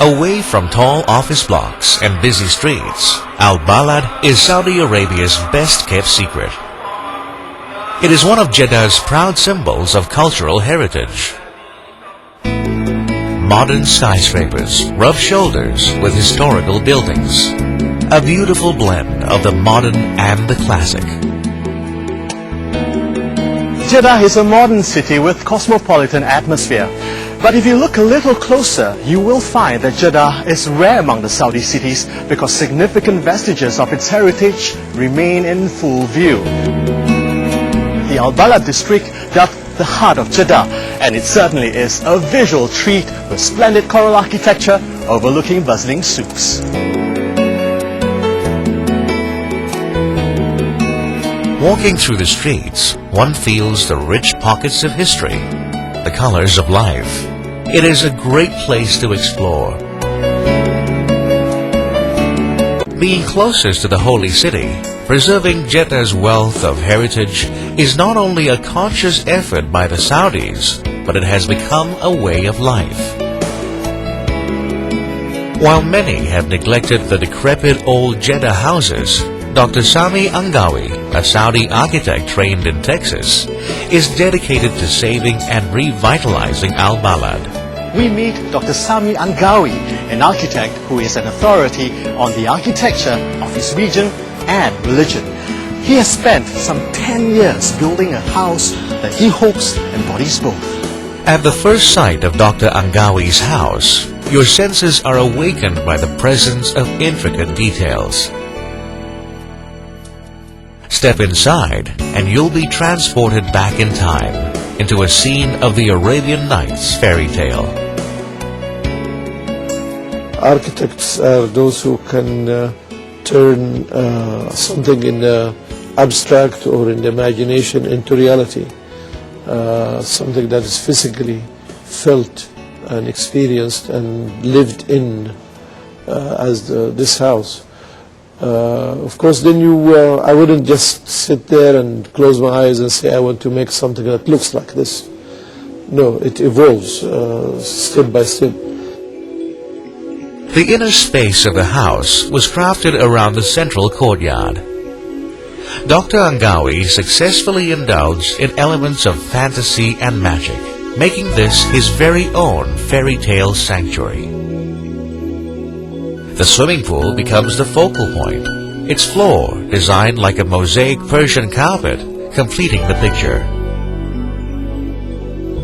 Away from tall office blocks and busy streets, Al Balad is Saudi Arabia's best-kept secret. It is one of Jeddah's proud symbols of cultural heritage. Modern skyscrapers rub shoulders with historical buildings, a beautiful blend of the modern and the classic. Jeddah is a modern city with cosmopolitan atmosphere. But if you look a little closer, you will find that Jeddah is rare among the Saudi cities because significant vestiges of its heritage remain in full view. The Al Balad district dubbed the heart of Jeddah, and it certainly is a visual treat with splendid coral architecture overlooking bustling souks. Walking through the streets, one feels the rich pockets of history, the colors of life. It is a great place to explore. Being closest to the holy city, preserving Jeddah's wealth of heritage is not only a conscious effort by the Saudis, but it has become a way of life. While many have neglected the decrepit old Jeddah houses, Dr. Sami Angawi, a Saudi architect trained in Texas, is dedicated to saving and revitalizing Al Balad. We meet Dr. Sami Angawi, an architect who is an authority on the architecture of his region and religion. He has spent some 10 years building a house that he hopes embodies both. At the first sight of Dr. Angawi's house, your senses are awakened by the presence of intricate details. Step inside and you'll be transported back in time into a scene of the Arabian Nights fairy tale. Architects are those who can turn something in the abstract or in the imagination into reality, something that is physically felt and experienced and lived in as this house. Of course, then I wouldn't just sit there and close my eyes and say I want to make something that looks like this. No, it evolves step by step. The inner space of the house was crafted around the central courtyard. Dr. Angawi successfully indulged in elements of fantasy and magic, making this his very own fairy tale sanctuary. The swimming pool becomes the focal point, its floor designed like a mosaic Persian carpet, completing the picture.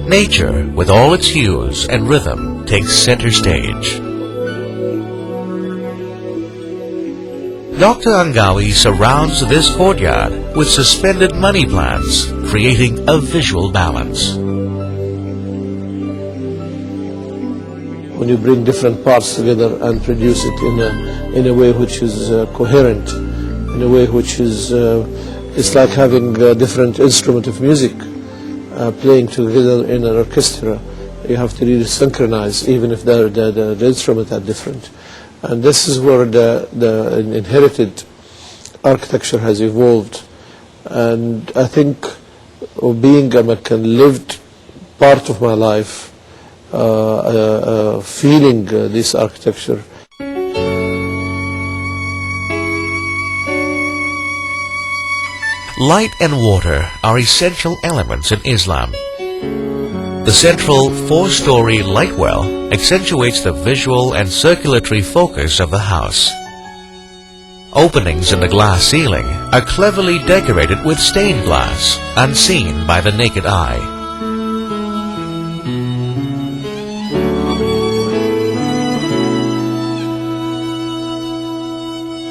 Nature, with all its hues and rhythm, takes center stage. Dr. Angawi surrounds this courtyard with suspended money plants, creating a visual balance. When you bring different parts together and produce it in a way which is coherent, in a way which is, it's like having a different instrument of music playing together in an orchestra. You have to really synchronize, even if the instruments are different. And this is where the inherited architecture has evolved. And I think being a Meccan lived part of my life, feeling this architecture. Light and water are essential elements in Islam. The central four-story light well accentuates the visual and circulatory focus of the house. Openings in the glass ceiling are cleverly decorated with stained glass, unseen by the naked eye.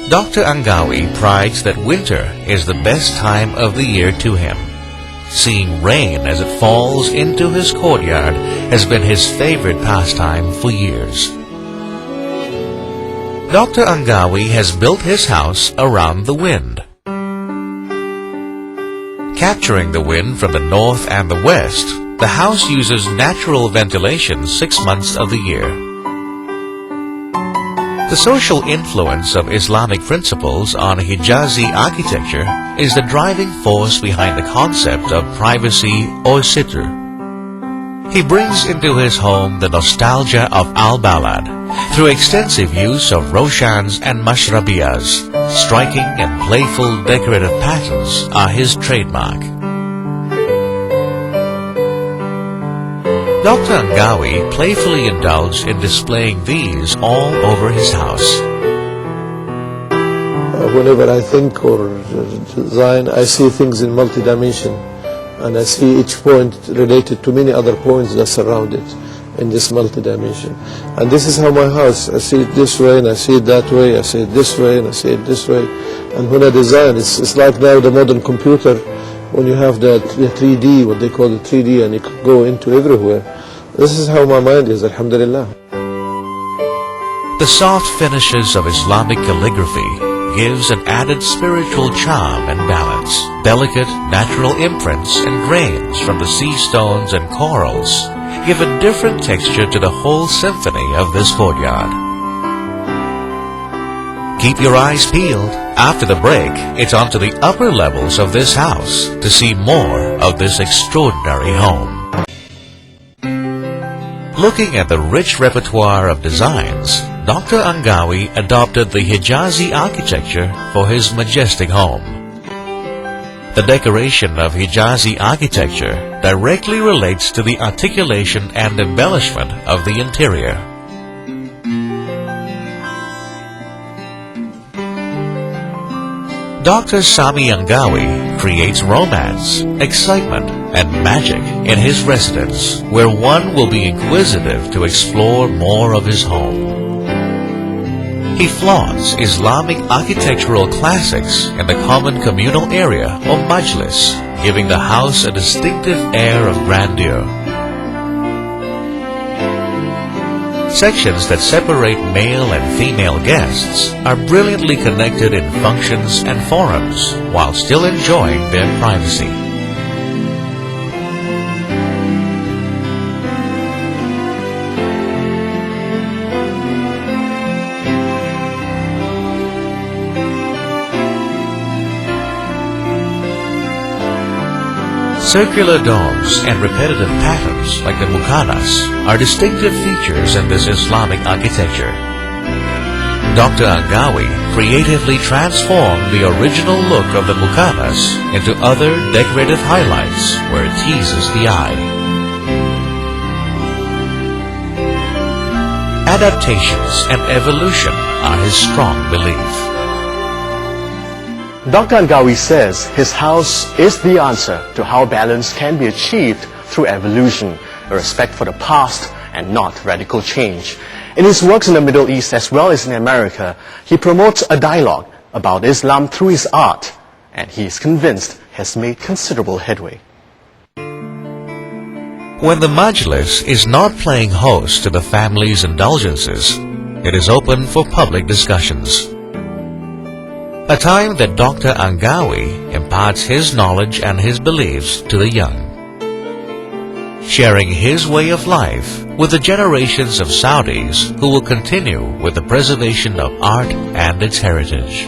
Dr. Angawi prides that winter is the best time of the year to him. Seeing rain as it falls into his courtyard has been his favorite pastime for years. Dr. Angawi has built his house around the wind. Capturing the wind from the north and the west, the house uses natural ventilation 6 months of the year. The social influence of Islamic principles on Hijazi architecture is the driving force behind the concept of privacy or sitr. He brings into his home the nostalgia of al-Balad through extensive use of roshans and mashrabiyas. Striking and playful decorative patterns are his trademark. Dr. Angawi playfully indulged in displaying these all over his house. Whenever I think or design, I see things in multi-dimension, and I see each point related to many other points that surround it in this multi-dimension. And this is how my house, I see it this way and I see it that way, I see it this way and I see it this way. And when I design, it's like now the modern computer, when you have the 3D, what they call the 3D, and you can go into everywhere. This is how my mind is, alhamdulillah. The soft finishes of Islamic calligraphy gives an added spiritual charm and balance. Delicate, natural imprints and grains from the sea stones and corals give a different texture to the whole symphony of this courtyard. Keep your eyes peeled. After the break, it's on to the upper levels of this house to see more of this extraordinary home. Looking at the rich repertoire of designs, Dr. Angawi adopted the Hijazi architecture for his majestic home. The decoration of Hijazi architecture directly relates to the articulation and embellishment of the interior. Dr. Sami Angawi creates romance, excitement, and magic in his residence, where one will be inquisitive to explore more of his home. He flaunts Islamic architectural classics in the common communal area or majlis, giving the house a distinctive air of grandeur. Sections that separate male and female guests are brilliantly connected in functions and forums while still enjoying their privacy. Circular domes and repetitive patterns like the mukanas are distinctive features in this Islamic architecture. Dr. Angawi creatively transformed the original look of the mukanas into other decorative highlights where it teases the eye. Adaptations and evolution are his strong belief. Dr. Angawi says his house is the answer to how balance can be achieved through evolution, a respect for the past and not radical change. In his works in the Middle East as well as in America, he promotes a dialogue about Islam through his art, and he is convinced has made considerable headway. When the majlis is not playing host to the family's indulgences, it is open for public discussions. A time that Dr. Angawi imparts his knowledge and his beliefs to the young, sharing his way of life with the generations of Saudis who will continue with the preservation of art and its heritage.